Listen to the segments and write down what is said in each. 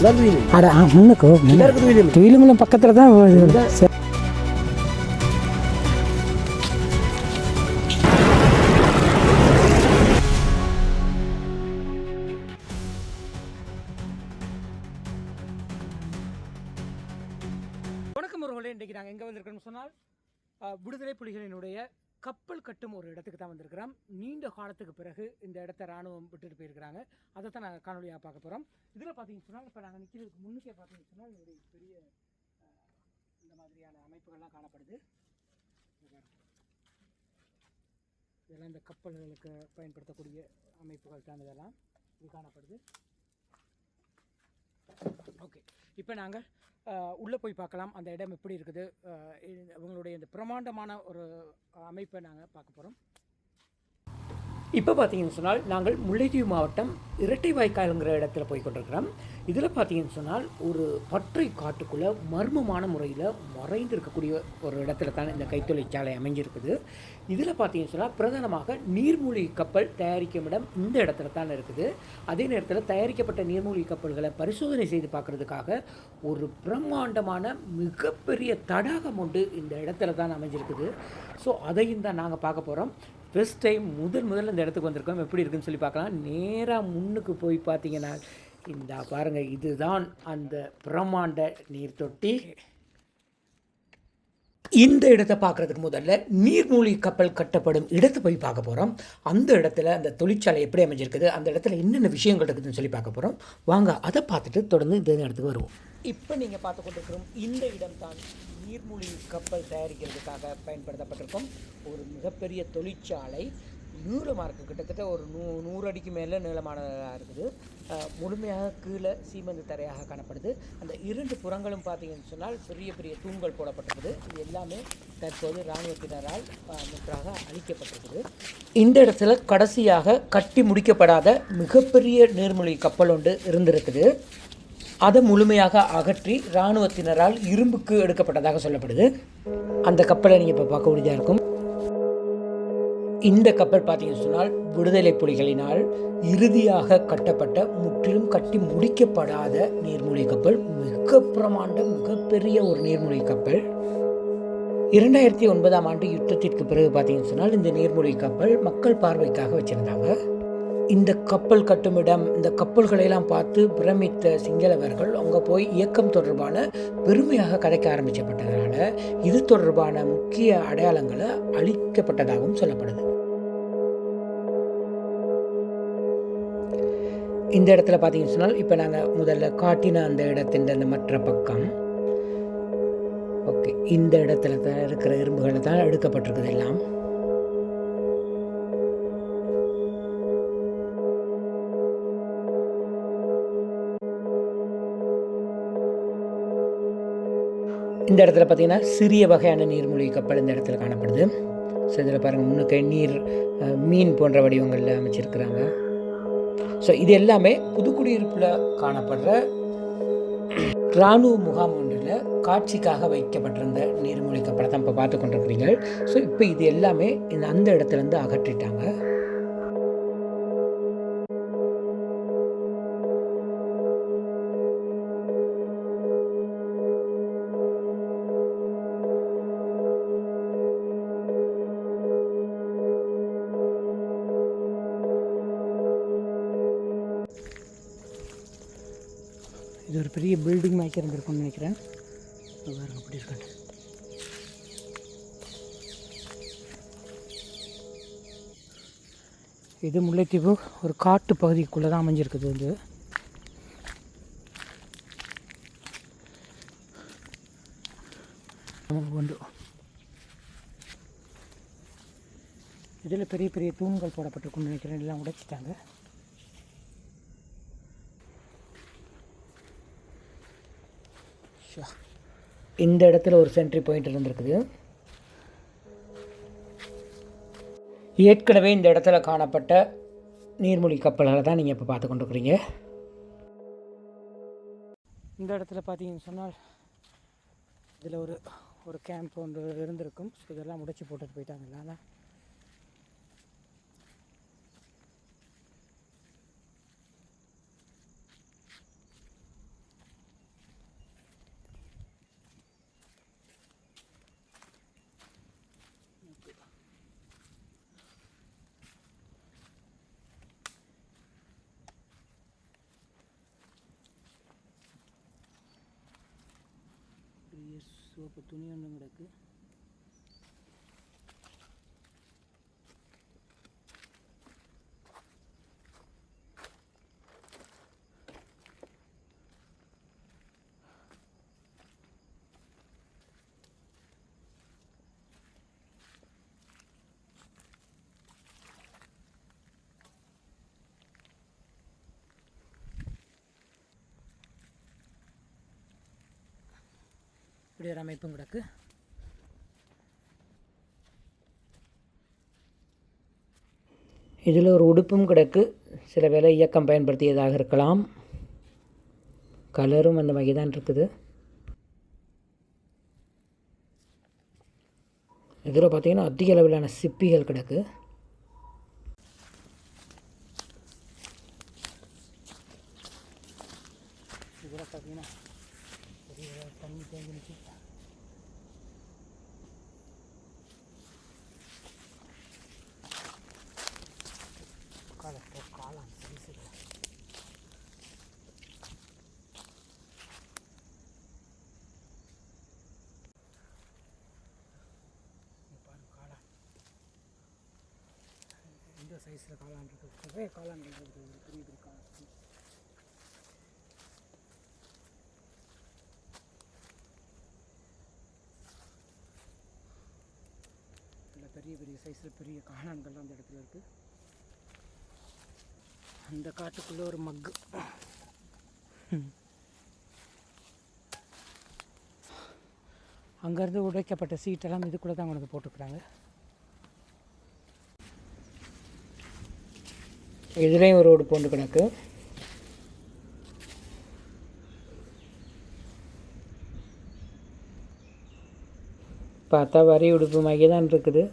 முன்னுக்கு துயிலுமலம் பக்கத்தில் தான். வணக்கம் அவர்களே, இன்றைக்கு நாங்கள் எங்கே வந்திருக்கோம்னு சொன்னால் விடுதலை புலிகளினுடைய கப்பல் கட்டும் ஒரு இடத்துக்கு தான் வந்திருக்கிறோம். நீண்ட காலத்துக்கு பிறகு இந்த இடத்த இராணுவம் விட்டுட்டு போயிருக்கிறாங்க. அதை தான் நாங்கள் காணொலியாக பார்க்க போகிறோம். இதில் பார்த்தீங்கன்னு சொன்னால் இப்போ நாங்கள் நிற்கிறதுக்கு முன்னுக்கே பார்த்தீங்கன்னு சொன்னால் இதோடைய பெரிய இந்த மாதிரியான அமைப்புகள்லாம் காணப்படுது. இதெல்லாம் இந்த கப்பல்களுக்கு பயன்படுத்தக்கூடிய அமைப்புகள் தான் இதெல்லாம் இது காணப்படுது. ஓகே, இப்போ நாங்கள் உள்ளே போய் பார்க்கலாம் அந்த இடம் எப்படி இருக்குது. இவங்களுடைய இந்த பிரமாண்டமான ஒரு அமைப்பை நாங்கள் பார்க்க போகிறோம். இப்போ பார்த்தீங்கன்னு சொன்னால் நாங்கள் முல்லைத்தீவு மாவட்டம் இரட்டை வாய்க்கால்ங்கிற இடத்துல போய் கொண்டிருக்கிறோம். இதில் பார்த்தீங்கன்னு சொன்னால் ஒரு பற்றை காட்டுக்குள்ளே மர்மமான முறையில் மறைந்து இருக்கக்கூடிய ஒரு இடத்துல தான் இந்த கைத்தொழிற்சாலை அமைஞ்சிருக்குது. இதில் பார்த்தீங்கன்னு சொன்னால் பிரதானமாக நீர்மூழ்கி கப்பல் தயாரிக்கும் இடம் இந்த இடத்துல தான் இருக்குது. அதே நேரத்தில் தயாரிக்கப்பட்ட நீர்மூழ்கி கப்பல்களை பரிசோதனை செய்து பார்க்குறதுக்காக ஒரு பிரம்மாண்டமான மிகப்பெரிய தடாகம் ஒன்று இந்த இடத்துல தான் அமைஞ்சிருக்குது. ஸோ அதையும் தான் நாங்கள் பார்க்க போகிறோம். ஃபர்ஸ்ட் டைம் முதல்ல இந்த இடத்துக்கு வந்திருக்கோம். எப்படி இருக்குன்னு சொல்லி பார்க்கலாம். நேராக முன்னுக்கு போய் பார்த்தீங்கன்னா இந்த பாருங்கள், இதுதான் அந்த பிரம்மாண்ட நீர் தொட்டி. இந்த இடத்தை பார்க்குறதுக்கு முதல்ல நீர்மூழ்கி கப்பல் கட்டப்படும் இடத்தை போய் பார்க்க போகிறோம். அந்த இடத்துல அந்த தொழிற்சாலை எப்படி அமைஞ்சிருக்குது, அந்த இடத்துல என்னென்ன விஷயங்கள் இருக்குதுன்னு சொல்லி பார்க்க போகிறோம். வாங்க அதை பார்த்துட்டு தொடர்ந்து இந்த இடத்துக்கு வருவோம். இப்போ நீங்கள் பார்த்து கொண்டிருக்கிறோம் இந்த இடம் தான் நீர்மூழ்கி கப்பல் தயாரிக்கிறதுக்காக பயன்படுத்தப்பட்டிருக்கும் ஒரு மிகப்பெரிய தொழிற்சாலை. நீளமாக இருக்குது, கிட்டத்தட்ட ஒரு 100 அடிக்கு மேலே நீளமானதாக இருக்குது. முழுமையாக கீழே சீமெந்து தரையாக காணப்படுது. அந்த 2 புறங்களும் பார்த்தீங்கன்னு சொன்னால் பெரிய பெரிய தூண்கள் போடப்பட்டிருக்குது. இது எல்லாமே தற்போது இராணுவத்தினரால் முற்றாக அழிக்கப்பட்டிருக்குது. இந்த இடத்துல கடைசியாக கட்டி முடிக்கப்படாத மிகப்பெரிய நீர்மூழ்கி கப்பல் ஒன்று இருந்திருக்குது. அதை முழுமையாக அகற்றி இராணுவத்தினரால் இரும்புக்கு எடுக்கப்பட்டதாக சொல்லப்படுது. அந்த கப்பலை நீங்கள் இப்போ பார்க்க முடியாத இருக்கும். இந்த கப்பல் பார்த்தீங்கன்னு சொன்னால் விடுதலை புலிகளினால் இறுதியாக கட்டப்பட்ட முற்றிலும் கட்டி முடிக்கப்படாத நீர்மூழ்கி கப்பல். மிக பிரமாண்ட மிகப்பெரிய ஒரு நீர்மூழ்கி கப்பல். 2009ஆம் ஆண்டு யுத்தத்திற்கு பிறகு பார்த்தீங்கன்னு சொன்னால் இந்த நீர்மூழ்கி கப்பல் மக்கள் பார்வைக்காக வச்சுருந்தாங்க. இந்த கப்பல் கட்டுமிடம், இந்த கப்பல்களையெல்லாம் பார்த்து பிரமித்த சிங்களவர்கள் அங்கே போய் இயக்கம் தொடர்பான பெருமையாக கதைக்க ஆரம்பிக்கப்பட்டதுனால இது தொடர்பான முக்கிய அடையாளங்களை அளிக்கப்பட்டதாகவும் சொல்லப்படுது. இந்த இடத்துல பார்த்தீங்கன்னு சொன்னால் இப்போ நாங்கள் முதல்ல காட்டின அந்த இடத்தின் அந்த மற்ற பக்கம். ஓகே, இந்த இடத்துல தான் இருக்கிற இரும்புகளை தான் எடுக்கப்பட்டிருக்குது எல்லாம். இந்த இடத்துல பார்த்தீங்கன்னா சிறிய வகையான நீர்மூழ்கி கப்பல் இந்த இடத்துல காணப்படுது. ஸோ இதில் பாருங்கள், முன்னுக்கு நீர் மீன் போன்ற வடிவங்களில் அமைச்சிருக்கிறாங்க. ஸோ இது எல்லாமே புதுக்குடியிருப்பில் காணப்படுற இராணுவ முகாம் ஒன்றில் காட்சிக்காக வைக்கப்பட்டிருந்த நீர்மூழ்கி கப்பலை தான் இப்போ பார்த்து கொண்டிருக்கிறீங்க. ஸோ இப்போ இது எல்லாமே அந்த இடத்துலேருந்து அகற்றிட்டாங்க. இது ஒரு பெரிய பில்டிங் மாதிரி இருந்திருக்கும்னு நினைக்கிறேன். வேறு அப்படி இருக்காங்க. இது முல்லைத்தீவு ஒரு காட்டு பகுதிக்குள்ளே தான் அமைஞ்சிருக்குது. வந்து இதில் பெரிய பெரிய தூண்கள் போடப்பட்டிருக்கும்னு நினைக்கிறேன். எல்லாம் உடைச்சிட்டாங்க. இந்த இடத்துல ஒரு சென்ட்ரி பாயிண்ட் இருந்திருக்குது. ஏற்கனவே இந்த இடத்துல காணப்பட்ட நீர்மூழ்கி கப்பல்களை தான் நீங்கள் இப்போ பார்த்து கொண்டிருக்கிறீங்க. இந்த இடத்துல பார்த்தீங்கன்னு சொன்னால் இதில் ஒரு கேம்ப் ஒன்று இருந்திருக்கும். ஸோ இதெல்லாம் உடைச்சி போட்டுட்டு போயிட்டாங்கல்ல. சிவப்பு துணி ஒன்று கிடக்கு. இப்படி ஒரு அமைப்பும் கிடக்கு. இதில் ஒரு உடுப்பும் கிடக்கு. சில வேளை இயக்கம் பயன்படுத்தியதாக இருக்கலாம். கலரும் அந்த வகை தான் இருக்குது. இதில் பார்த்திங்கன்னா அதிக அளவிலான சிப்பிகள் கிடக்கு. இதில் பார்த்திங்கன்னா தண்ணி தேங்கி நிற்கி. காளான் சைஸுகள் பாருங்க. காளான் இந்த சைஸில் காளான் இருக்குது. நிறைய காளான்கள் இருக்குது. பெரிய பெரிய காளான். பெரிய பெரிய சைஸில் பெரிய காளான்கள்லாம் அந்த இடத்துல இருக்குது. அந்த காட்டுக்குள்ளே ஒரு மக்கு. அங்கேருந்து உடைக்கப்பட்ட சீட்டெல்லாம் இதுக்குள்ளே தான் கொண்டு போட்டுக்கிறாங்க. இதுலேயும் ஒரு உடுப்பு ஒன்று கிடக்கு. பார்த்தா வரி உடுப்பு மைய தான் இருக்குது.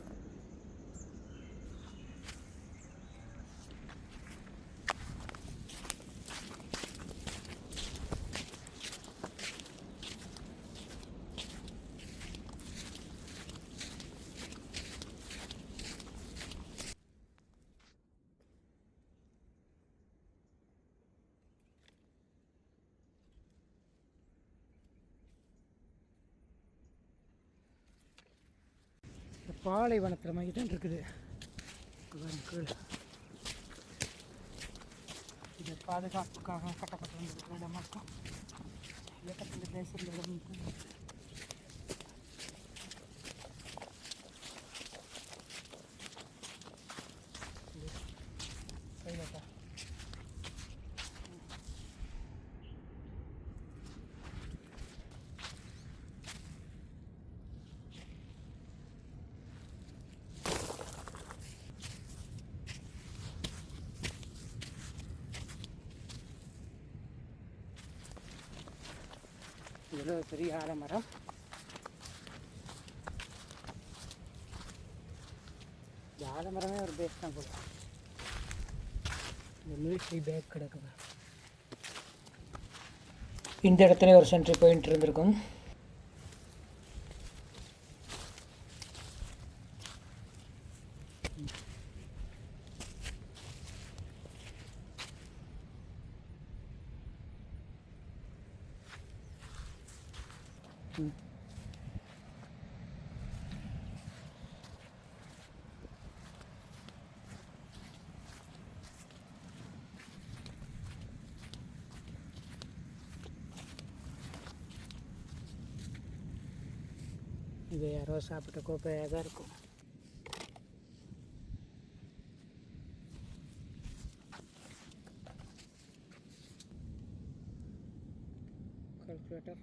பாலைவனத்தில் மாதிரி தான் இருக்குது. இது பாதுகாப்புக்காக கட்டப்பட்டு வந்திருக்கிற இடமா இருக்கும். இயக்கத்தில் பேசுகிற இடம் கையிலட்டா. இவ்வளோ பெரிய ஆலமரம். இந்த ஆலமரமே ஒரு பேஸ் தான் போல. இந்த மிலிட்ரி பேக் கிடக்குது. இந்த இடத்துல ஒரு சென்ட்ரி பாயிண்ட் இருந்திருக்கும். இது யாரோ சாப்பிட்ட கோப்பையாக தான் இருக்கும். கால்குலேட்டர்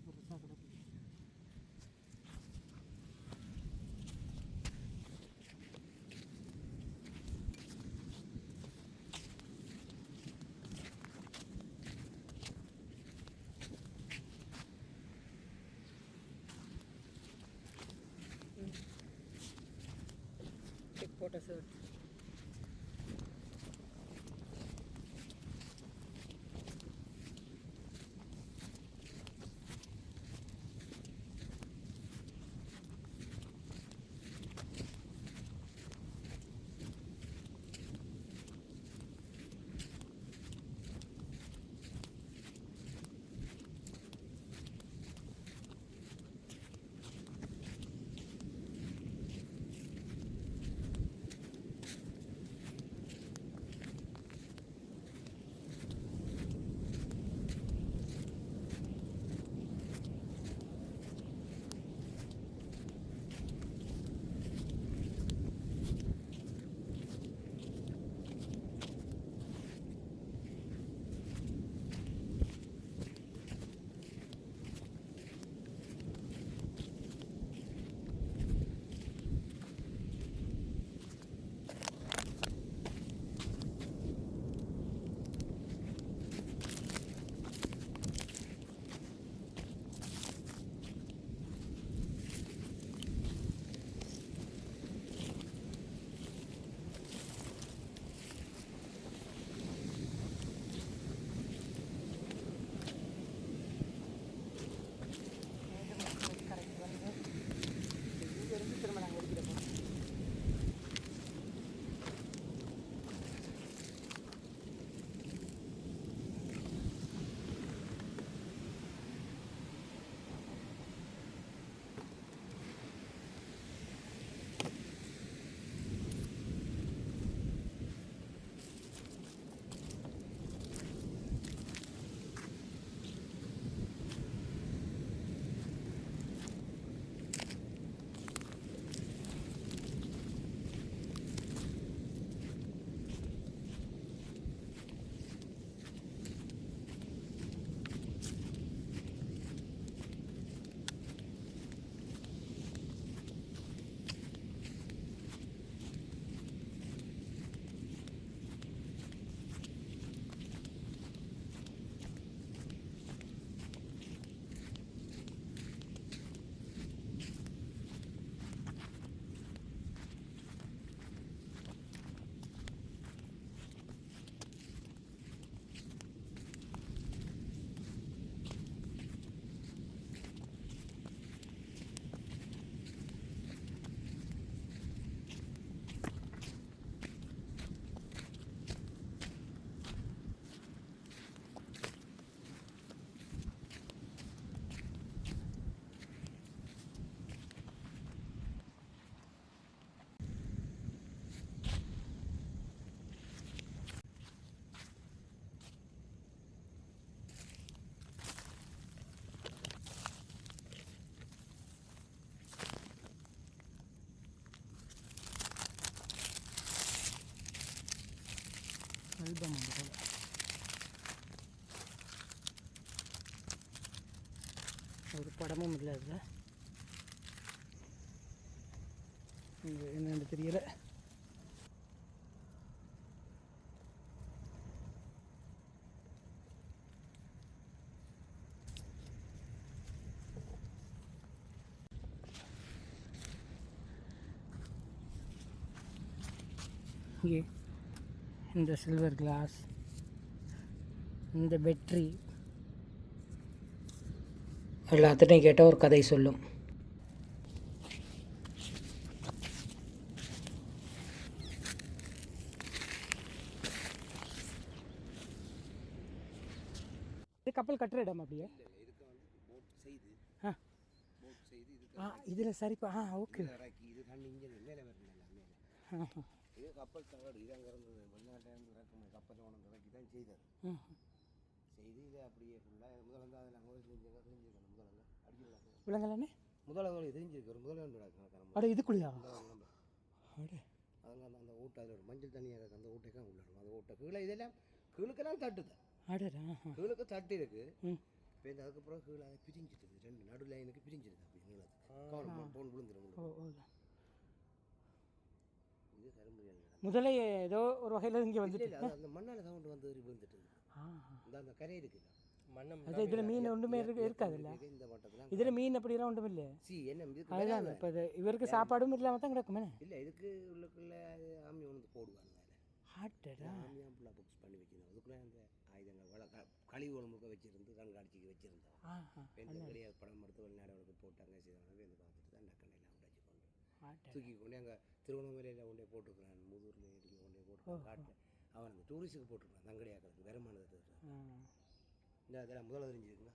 பெருசாக கிடக்குது. போட்ட சார் ஆல்பம் வந்து போல. ஒரு படமும் இல்லை அதில். இங்கே என்னென்னு தெரியல. இங்கே இந்த சில்வர் கிளாஸ், இந்த பேட்டரி எல்லாத்துட்டையும் கேட்டால் ஒரு கதை சொல்லும். இது கப்பல் கட்டுற இடம் அப்படியே. இதில் சரிப்பா. ஓகே. இது தண்ணி இங்கே மேலே வரல. இது கப்பல் தகடு. இது அங்கே இருந்தது வெளிநாட்டிலேருந்து இறக்குமதி கப்பல் உணர்ந்து இறக்கி தான் செய்தது. செய்து இதை அப்படியே ஃபுல்லாக முதல்ல வந்து அதில் அங்கே தெரிஞ்சிருக்கணும். முதல்ல அடிக்கலாம் விலங்கலண்ணே முதல்ல தெரிஞ்சிருக்கு. ஒரு முதல்ல அட இதுக்குள்ளையா? அதெல்லாம் அந்த ஊட்டை அதில் ஒரு மஞ்சள் தண்ணியாக இருக்குது. அந்த ஊட்டைக்காக உள்ளணும். அந்த ஊட்டை கீழே இதெல்லாம் கீழுக்கெல்லாம் தட்டுது. கீழுக்கு தட்டு இருக்குது. இப்போ இந்த அதுக்கப்புறம் கீழே அதை பிரிஞ்சிட்டு ரெண்டு நடு லைனுக்கு பிரிஞ்சிருக்கு. அப்படி நீளத்துக்கு போன் விழுந்துடும். இது கரும்பு முதலே ஏதோ ஒரு வகையில் இங்கே வந்துட்டு அந்த மண்ணால் சவுண்டு வந்து விழுந்துட்டு அந்த கரை இருக்குல்ல மண்ணம். இதில் மீன் ஒன்றுமே இருக்காதுல்ல. இந்த மட்டத்தில் இதில் மீன் அப்படிலாம் ஒன்றும் இல்லை. அதுதான் இப்போ இது இவருக்கு சாப்பாடும் இல்லாமல் தான் கிடக்குமே. இல்லை இதுக்கு உள்ளுக்குள்ளே ஆமி ஒன்று போடுவாங்க. ஆமியாக ஃபுல்லாக புக்ஸ் பண்ணி வச்சுருந்தோம். அதுக்குள்ளே அந்த ஆயுதங்கள் கழிவு ஒழுமுக்க வச்சுருந்து கண்காட்சிக்கு வச்சுருந்தோம். எந்த கிடையாது படம் எடுத்து வெளிநாடுகளுக்கு போட்டாங்க. செய்தாங்க வந்து பார்த்துட்டு தான் டக்கண்டையெல்லாம் உடைச்சி கொண்டு தூக்கி கொண்டு அங்கே திருவண்ணாமலையில் கொண்டே போட்டுருக்குறான். முதூரில் இடிக்க கொண்டே போட்டுருக்கான். காட்டில் அவன் அந்த டூரிஸ்ட்டுக்கு போட்டுருக்கான். தங்கடையாக்கிறது வருமானத்தை இந்த அதெல்லாம் முதல்ல தெரிஞ்சிருக்குங்களா?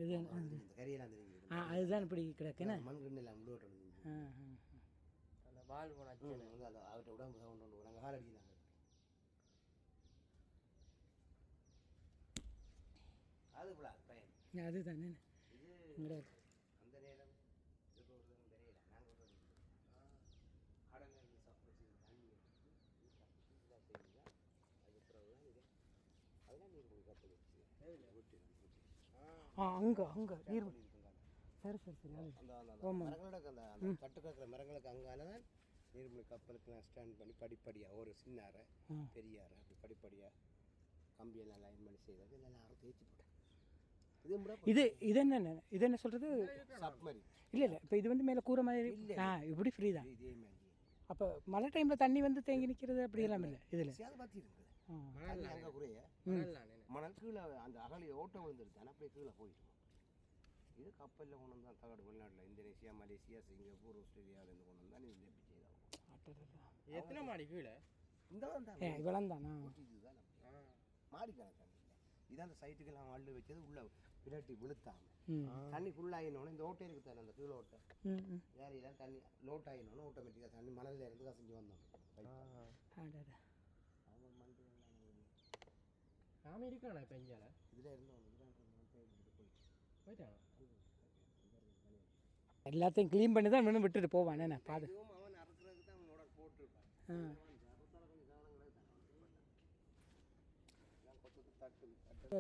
இது இந்த கரையெல்லாம் தெரிஞ்சிருக்கு. அதுதான் இப்படி கிடக்குன்னா மண் கண்ணெல்லாம் முழுவட்டம் அந்த பால் போனாச்சு வந்து அதை அவர்கிட்ட உடம்பு சவுண்ட் ஒன்று நாங்கள் கால் அடிக்கிறாங்க. அது போல பையன் அதுதானே இது அந்த நேரம் தெரியல. நாங்கள் கடலில் சப்போஸ் தண்ணி அதுக்கப்புறம் இது அதெல்லாம் நீர் போய் கப்பல் வச்சு அங்கே நீர் சரி சரி சரி. அந்த மரங்களுக்கு அந்த கட்டு கிடக்கிற மரங்களுக்கு அங்கால தான் நீர்மொழி கப்பலுக்கு ஸ்டாண்ட் பண்ணி படிப்படியாக ஒரு சின்ன அறை பெரிய அறை அப்படி படிப்படியாக கம்பியெல்லாம் லைன் பண்ணி செய்தது. எல்லாம் அரை தேய்ச்சி போட்டேன். இது இது என்ன இது என்ன சொல்கிறது? சப்மரி இல்லை இல்லை. இப்போ இது வந்து மேலே கூரை மாதிரி இப்படி ஃப்ரீ தான். இதே மாதிரி அப்போ மழை டைமில் தண்ணி வந்து தேங்கி நிற்கிறது அப்படி எல்லாம் இல்லை இதில். அது பார்த்து இருக்குது அங்கே குறைய மணல் கீழே அந்த அகலி ஓட்டம் விழுந்துருச்சு. ஆனால் அப்படியே கீழே போயிட்டு இது கப்பலில் கொண்டு வந்தான் தகடு. வெளிநாட்டில் இந்தோனேஷியா, மலேசியா, சிங்கப்பூர், ஆஸ்திரேலியாவிலேருந்து கொண்டு வந்தால் இது எப்படி செய்தாகும். எத்தனை மாடி கீழே? இந்த இவ்வளவு தானா? இதுதான் மாடி கணக்கான இதான் அந்த சைட்டுக்கெல்லாம் அள்ளு வச்சது. உள்ள விரட்டி விழுத்தாமல் தண்ணி ஃபுல்லாகினோன்னு இந்த ஓட்டை இருக்குது தானே அந்த கீழே ஓட்டை ஏரியெல்லாம் தண்ணி லோட் ஆகினோன்னு ஆட்டோமேட்டிக்காக தண்ணி மணலில் இருந்து கசிஞ்சு வந்தோம். அவங்க மண்டி அமெரிக்கானா இப்போ இங்கே இதில் இருந்தோம். போயிட்டாங்க. எல்லாத்தையும் க்ளீன் பண்ணி தான் இன்னும் விட்டுட்டு போவான். என்ன பாது அவன் அறுக்கிறதுக்கு தான் அவனோட போட்டிருப்பான்.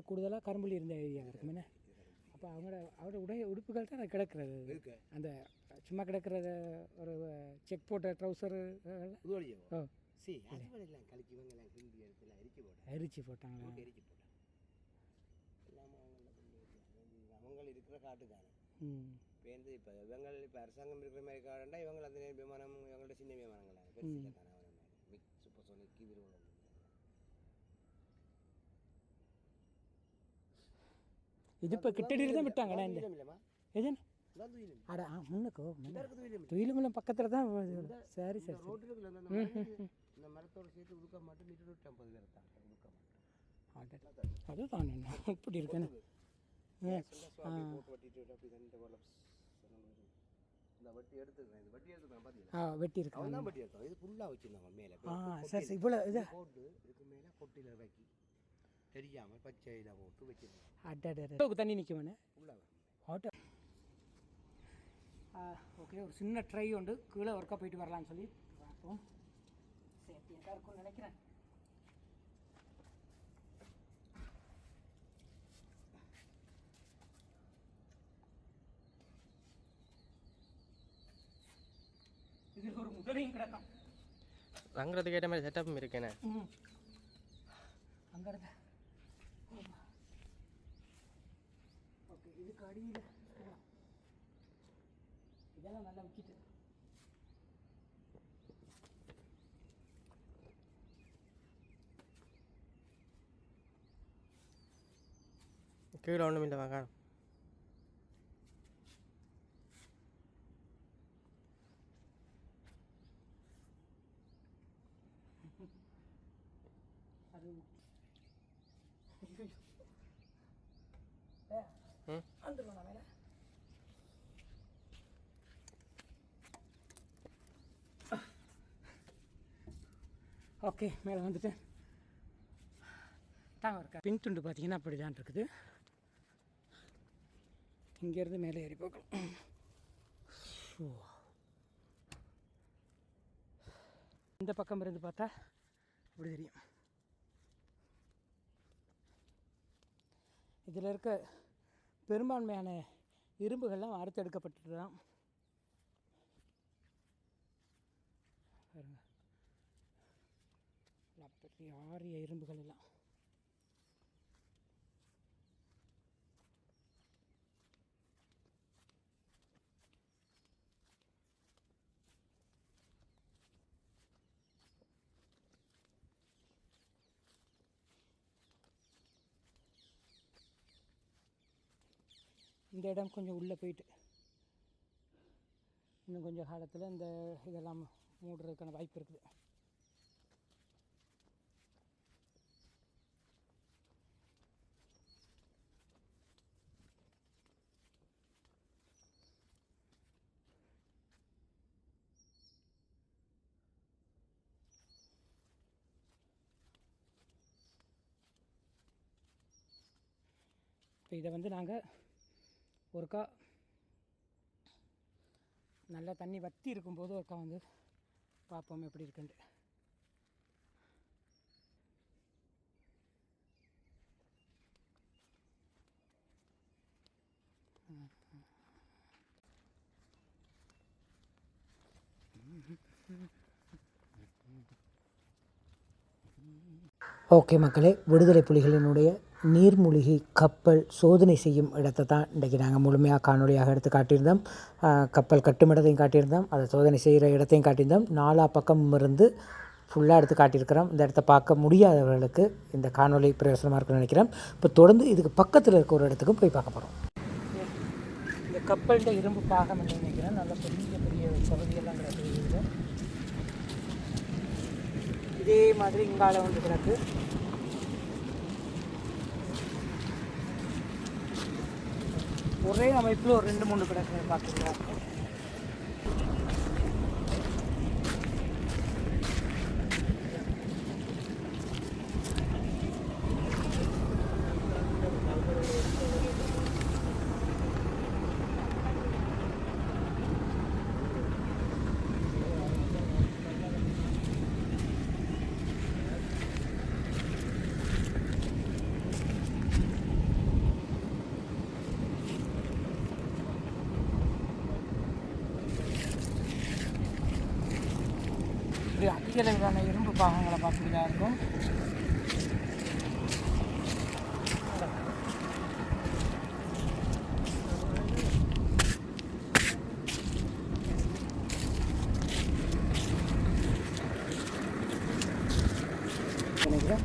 கூடுதலாக கரும்புலி இருந்த ஏரியா இருக்குமே. அப்போ அவரோட உடுப்புகள் தான் கிடக்கிறது. அந்த சும்மா கிடக்கிறது ஒரு செக் போட்ட ட்ரௌசரு எரிச்சு போட்டாங்களா? அவங்க இருக்கிற காட்டுக்கான பேருந்து இப்போ இவங்கள் இப்போ அரசாங்கம் இருக்கிற மாதிரி காடுண்டா இவங்க அந்த விமானம் இவங்களோட சின்ன விமானங்கள் பெருசு தானே மிக் சூப்பர்சோனிக் விரும்பும். இது இப்போ கிட்டடியில் தான் விட்டாங்கண்ணா. எதுன்னு அட முன்னுக்கோ துயிலுமலம் பக்கத்தில் தான். சரி சரி. இந்த மரத்தோடு சேர்த்து உடுக்க மாட்டேன் 150 பேர் தான் உடுக்க மாட்டேன். அதுதான் இப்படி இருக்கேன்னு வெட்டி எடுத்துக்கிறேன் பார்த்தீங்கன்னா வெட்டி இருக்கு. அவன் தான் வெட்டி எடுத்தோம். இது ஃபுல்லாக வச்சுருந்தாங்க மேலே சரி இவ்வளோ இது போட்டு இதுக்கு மேலே கொட்டியில் வைக்கி தெரியாமல் பச்சையில் போட்டு வச்சுருந்தேன். அட்டை தண்ணி நிற்குவேன்னு ஃபுல்லாக ஆட்டோ. ஓகே, ஒரு சின்ன ட்ரை உண்டு. கீழே ஒர்க்காக போயிட்டு வரலான்னு சொல்லி பார்ப்போம். சேஃப்டியாக இருக்கும்னு நினைக்கிறேன். முதலையும் கிடக்கும். தங்குறதுக்கு ஏற்ற மாதிரி செட்டப்பும் இருக்கேண்ணே. அங்கே இருக்க ஓகே. இதுக்கு அடியில் இதெல்லாம் நல்லா விற்கிட்டு. கீழே ஒன்றும் இல்லை வாங்க. அது வந்துடுவோம் மேலே. ஓகே, மேலே வந்துட்டேன். தாங்க இருக்கா பின் துண்டு பார்த்தீங்கன்னா அப்படி தான் இருக்குது. இங்கேருந்து மேலே ஏறி போகலாம். இந்த பக்கம் இருந்து பார்த்தா அப்படி தெரியும். இதில் இருக்க பெரும்பான்மையான இரும்புகள்லாம் அறுத்தெடுக்கப்பட்டது தான். பாருங்க, பெரிய ஆரிய இரும்புகள் எல்லாம். இந்த இடம் கொஞ்சம் உள்ளே போயிட்டு இன்னும் கொஞ்சம் காலத்தில் இந்த இதெல்லாம் மூடுறதுக்கான வாய்ப்பு இருக்குது. இப்போ இதை வந்து நாங்கள் ஒருக்கா நல்லா தண்ணி வற்றி இருக்கும்போது ஒருக்கா வந்து பார்ப்போம் எப்படி இருக்குன்ட்டு. ஓகே மக்களே, விடுதலை புலிகளினுடைய நீர்மூழ்கி கப்பல் சோதனை செய்யும் இடத்தை தான் இன்றைக்கி நாங்கள் முழுமையாக காணொலியாக எடுத்து காட்டியிருந்தோம். கப்பல் கட்டும் இடத்தையும் காட்டியிருந்தோம், அதை சோதனை செய்கிற இடத்தையும் காட்டியிருந்தோம். 4 பக்கமும் இருந்து ஃபுல்லாக எடுத்து காட்டியிருக்கிறோம். இந்த இடத்த பார்க்க முடியாதவர்களுக்கு இந்த காணொலி பிரயோசனமாக இருக்குன்னு நினைக்கிறேன். இப்போ தொடர்ந்து இதுக்கு பக்கத்தில் இருக்க ஒரு இடத்துக்கும் போய் பார்க்க போகிறோம். இந்த கப்பல்கிட்ட இரும்பு பாகம் நினைக்கிறேன். நல்ல பெரிய பெரிய பகுதியெல்லாம் கிடக்குது. இதே மாதிரி இங்கால வந்து கிடக்கு. ஒரே அமைப்பில் ஒரு 2-3 கிடக்கு பார்த்துக்கலாம். இப்படி அதிக அளவிலான இரும்பு பாகங்களை பார்த்துக்கிட்டா இருக்கும். நினைக்கிறேன்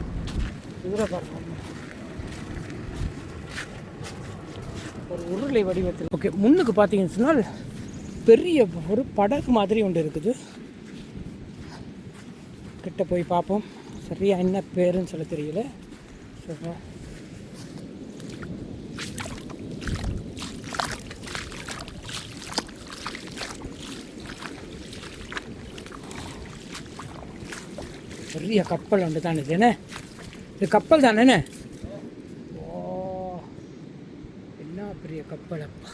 இதில் பாருங்க, ஒரு உருளை வடிவத்தில். ஓகே, முன்னுக்கு பார்த்தீங்கன்னு சொன்னால் பெரிய ஒரு படகு மாதிரி ஒன்று இருக்குது. கிட்ட போய் பார்ப்போம். சரியா என்ன பேருன்னு சொல்ல தெரியல. சொல்கிறேன். பெரிய கப்பல் ஒன்று தானே இது. என்ன இது கப்பல் தானே? ஓ, என்ன பெரிய கப்பல் அப்பா.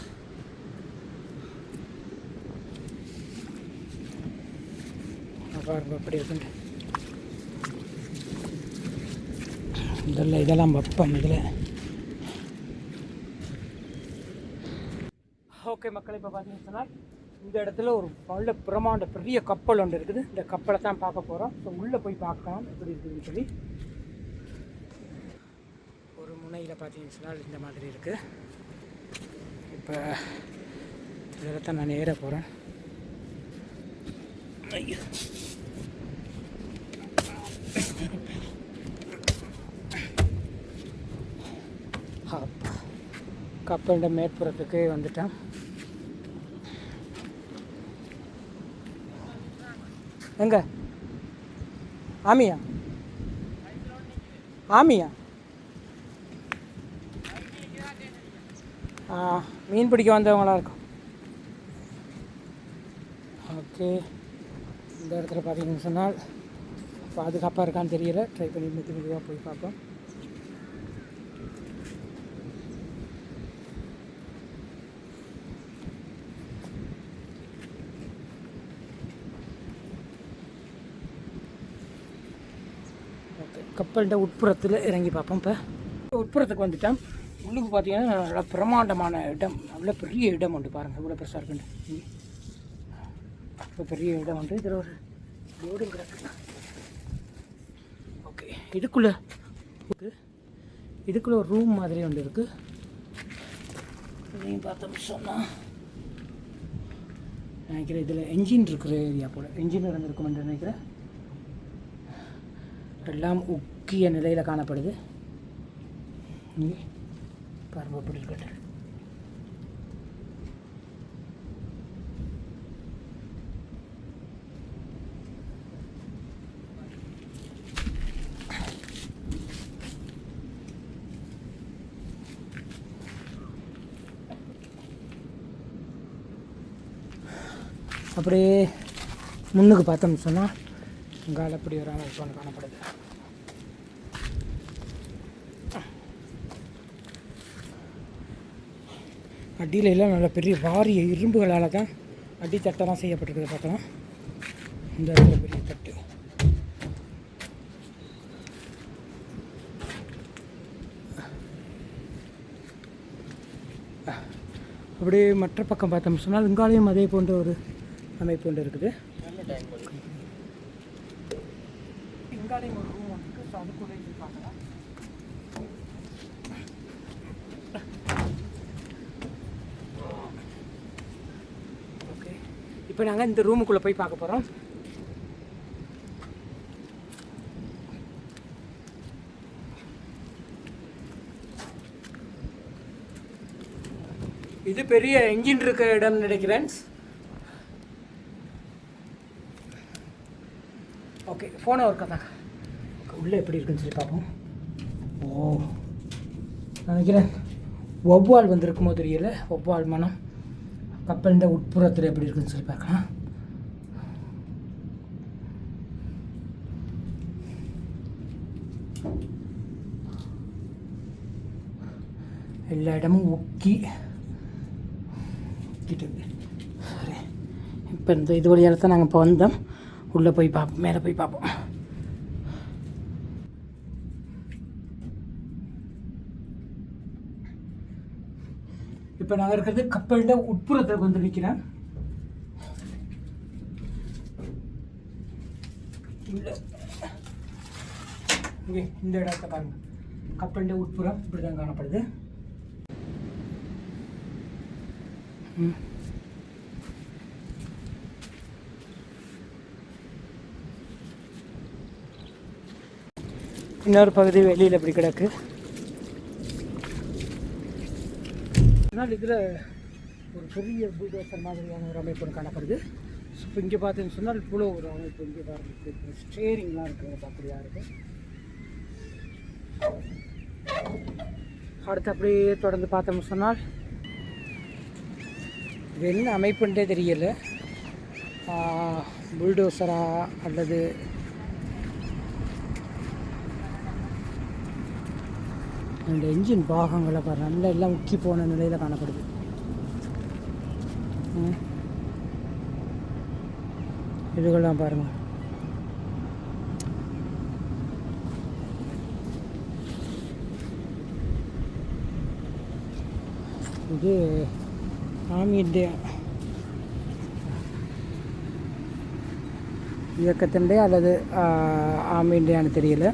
பாருங்க அப்படி இருக்குண்டு. இதெல்லாம் வைப்போம் இதில். ஓகே மக்கள், இப்போ பார்த்தீங்கன்னு சொன்னால் இந்த இடத்துல ஒரு நல்ல பிரமாண்ட பெரிய கப்பல் ஒன்று இருக்குது. இந்த கப்பலை தான் பார்க்க போகிறோம். ஸோ உள்ளே போய் பார்க்கலாம் எப்படி இருக்குதுன்னு சொல்லி. ஒரு முனையில் பார்த்தீங்கன்னா இந்த மாதிரி இருக்குது. இப்போ இதில் தான் நான் ஏற போகிறேன். ஐயோ, கப்பலின் மேற்புறத்துக்கு வந்துட்டேன். எங்க ஆமியா ஆமியா மீன் பிடிக்க வந்தவங்களா இருக்கும். ஓகே, இந்த இடத்துல பார்த்தீங்கன்னு சொன்னால் பாதுகாப்பாக இருக்கான்னு தெரியல. ட்ரை பண்ணி மெதுவாக போய் பார்ப்போம். ஓகே, கப்பல்கிட்ட உட்புறத்தில் இறங்கி பார்ப்போம். இப்போ உட்புறத்துக்கு வந்துட்டேன். உள்ளுக்கு பார்த்தீங்கன்னா நல்லா பிரம்மாண்டமான இடம், அவ்வளோ பெரிய இடம் உண்டு. பாருங்கள் எவ்வளோ பெருசாக இருக்குண்டு. இப்போ பெரிய இடம் உண்டு. இதில் ஒரு போர்டும் கிடக்கு. ஓகே, இதுக்குள்ளே ஒரு ரூம் மாதிரி ஒன்று இருக்குது. இதையும் பார்த்தோம் சொன்னால் நினைக்கிறேன் இதில் என்ஜின் இருக்கிற ஏரியா போல். என்ஜின் இருந்திருக்குமென்று நினைக்கிறேன். எல்லாம் உக்கிய நிலையில் காணப்படுது. இங்கே பாருங்க எப்படி இருக்கட்டும். அப்படியே முன்னுக்கு பார்த்தோம்னு சொன்னால் இங்கால அப்படி ஒரு அமைப்பு ஒன்று காணப்படுது. அடியில் எல்லாம் நல்ல பெரிய வாரிய இரும்புகளால் தான் அடித்தட்டெல்லாம் செய்யப்பட்டிருக்குது. பார்க்கலாம், இந்த இடத்துல பெரிய தட்டு. அப்படியே மற்ற பக்கம் பார்த்தோம் சொன்னால் இங்காலையும் அதே போன்ற ஒரு அமைப்பு ஒன்று இருக்குது. இங்காலையும் ஒரு ரூம் இருக்குது. ஸோ அதுக்குள்ளே பார்க்கலாம். ஓகே, இப்போ நாங்கள் இந்த ரூமுக்குள்ளே போய் பார்க்க போகிறோம். இது பெரிய என்ஜின் இருக்க இடம் நினைக்கிறேன். ஓகே, ஃபோனை ஒர்க் தான் உள்ளே எப்படி இருக்குன்னு சொல்லி பார்ப்போம். ஓ, நினைக்கிறேன் வௌவால் வந்திருக்குமோ தெரியல. வௌவால் மனம் கப்பலின் உட்புறத்தில் எப்படி இருக்குன்னு சொல்லி பார்க்கலாம். எல்லா இடமும் ஒக்கி சரி. இப்போ இந்த இது வழியால் தான் நாங்கள் இப்போ வந்தோம். உள்ளே போய் பார்ப்போம், மேலே போய் பார்ப்போம். இப்போ நாங்கள் இருக்கிறது கப்பலிட உட்புறத்தில் வந்து நிற்கிறேன். இங்கே இந்த இடத்தை பாருங்கள். கப்பலிட உட்புறம் இப்படி தான் காணப்படுது. இன்னொரு பகுதி வெளியில் இப்படி கிடக்கு. ஆனால் இதில் ஒரு பெரிய புல்டோசர் மாதிரியான ஒரு அமைப்பு காணப்படுது. ஸோ இப்போ இங்கே பார்த்தீங்கன்னு சொன்னால் இவ்வளோ ஒரு அமைப்பு இங்கே பாருங்க. ஸ்டேரிங்லாம் இருக்குது, அப்படியா இருக்குது. அடுத்து அப்படியே தொடர்ந்து பார்த்தோம்னு சொன்னால் இது என்ன அமைப்புன்றே தெரியல. புல்டோசரா அல்லது அந்த என்ஜின் பாகங்களை பாருங்கள், நல்லா எல்லாம் முக்கி போன நிலையில் காணப்படுது. இதுகள்லாம் பாருங்கள். இது ஆர்மி இயக்கத்தினுடைய அல்லது ஆமிண்டியான்னு தெரியல.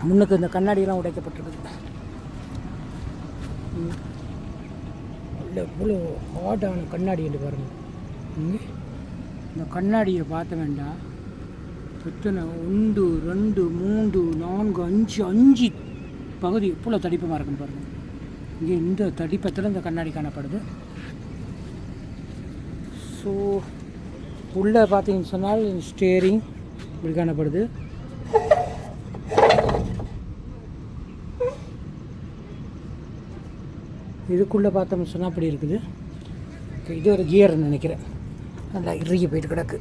முன்னுக்கு இந்த கண்ணாடியெல்லாம் உடைக்கப்பட்டிருக்குது. இல்லை இவ்வளோ ஹார்டான கண்ணாடி என்று பாருங்கள். இந்த கண்ணாடியை பார்த்த வேண்டாம். எத்தனை 1 2 3 4 5 பகுதி இவ்வளோ தடிப்பமாக இருக்குன்னு பாருங்கள். இங்கே இந்த தடிப்பத்தில் இந்த கண்ணாடி காணப்படுது. ஸோ உள்ளே பார்த்தீங்கன்னு சொன்னால் ஸ்டேரிங் இப்படி காணப்படுது. இதுக்குள்ளே பார்த்தோம்னு சொன்னால் அப்படி இருக்குது. இது ஒரு கியர்னு நினைக்கிறேன். நல்லா இறுகி போயிட்டு கிடக்கு.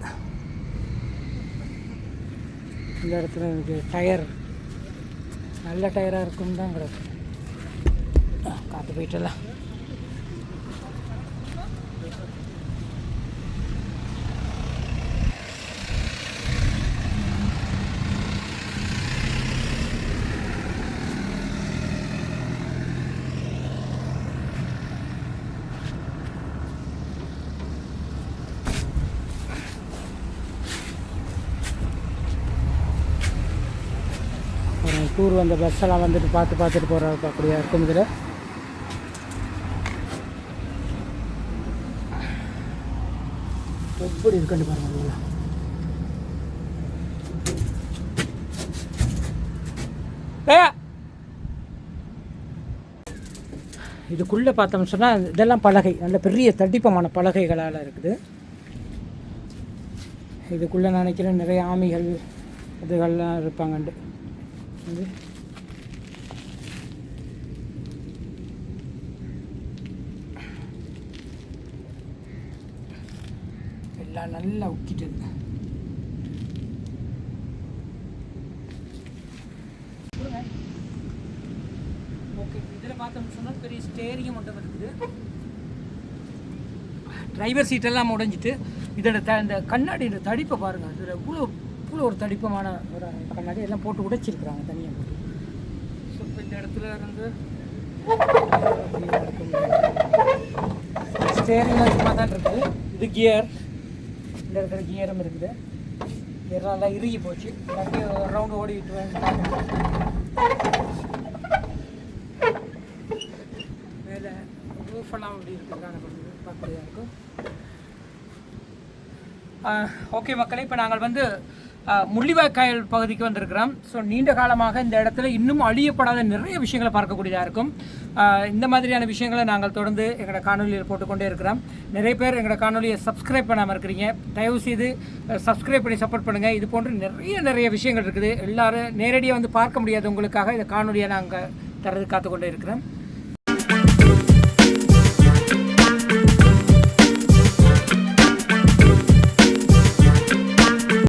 இந்த இடத்துல எனக்கு டயர் நல்ல டயராக இருக்குன்னு தான் கிடக்கு. காற்று போயிட்டலாம். டூர் வந்த பஸ்ஸெல்லாம் வந்துட்டு பார்த்துட்டு போகிறப்படியா இருக்கும். இதில் எப்படி இருக்குன்னு பாருங்கள். இதுக்குள்ளே பார்த்தோம்னு சொன்னால் இதெல்லாம் பலகை, நல்ல பெரிய தடிப்பமான பலகைகளால் இருக்குது. இதுக்குள்ளே நினைக்கிறேன் நிறைய ஆமிகள் இதுகள்லாம் இருப்பாங்கண்டு. எல்லாம் நல்லா உக்கிட்டு ஓகே. இதில் பார்த்தோம்னு சொன்னால் பெரிய ஸ்டேரியம் மட்டும் இருக்குது. டிரைவர் சீட்டெல்லாம் உடைஞ்சிட்டு இதோட இந்த கண்ணாடி இந்த தடிப்பை பாருங்கள். இதில் இவ்வளோ ஒரு தடிப்பமான ஒரு கண்ணாடி எல்லாம் போட்டு உடைச்சிருக்கிறாங்க தனியாக போட்டு. ஸோ இப்போ இந்த இடத்துல இருந்து ஸ்டேரிங் சும்மா தான் இருக்குது. இது கியர், இந்த இடத்துல கியரும் இருக்குது. கியர் நல்லா இறுகி போச்சு. ரவுண்டு ஓடிட்டு மேலே ரூஃபெல்லாம் அப்படி இருக்கிறதான பார்க்கக்கூடியா இருக்கும். ஓகே மக்களே, இப்போ நாங்கள் வந்து முள்ளிவாய்க்காயல் பகுதிக்கு வந்திருக்கிறோம். ஸோ நீண்ட காலமாக இந்த இடத்துல இன்னும் அழியப்படாத நிறைய விஷயங்களை பார்க்கக்கூடியதாக இருக்கும். இந்த மாதிரியான விஷயங்களை நாங்கள் தொடர்ந்து எங்களோட காணொலியில் போட்டுக்கொண்டே இருக்கிறோம். நிறைய பேர் எங்களோட காணொலியை சப்ஸ்கிரைப் பண்ணாமல் இருக்கிறீங்க. தயவுசெய்து சப்ஸ்கிரைப் பண்ணி சப்போர்ட் பண்ணுங்கள். இது போன்று நிறைய விஷயங்கள் இருக்குது. எல்லோரும் நேரடியாக வந்து பார்க்க முடியாது. உங்களுக்காக இந்த காணொலியை நாங்கள் தரது காத்துக்கொண்டே இருக்கிறோம்.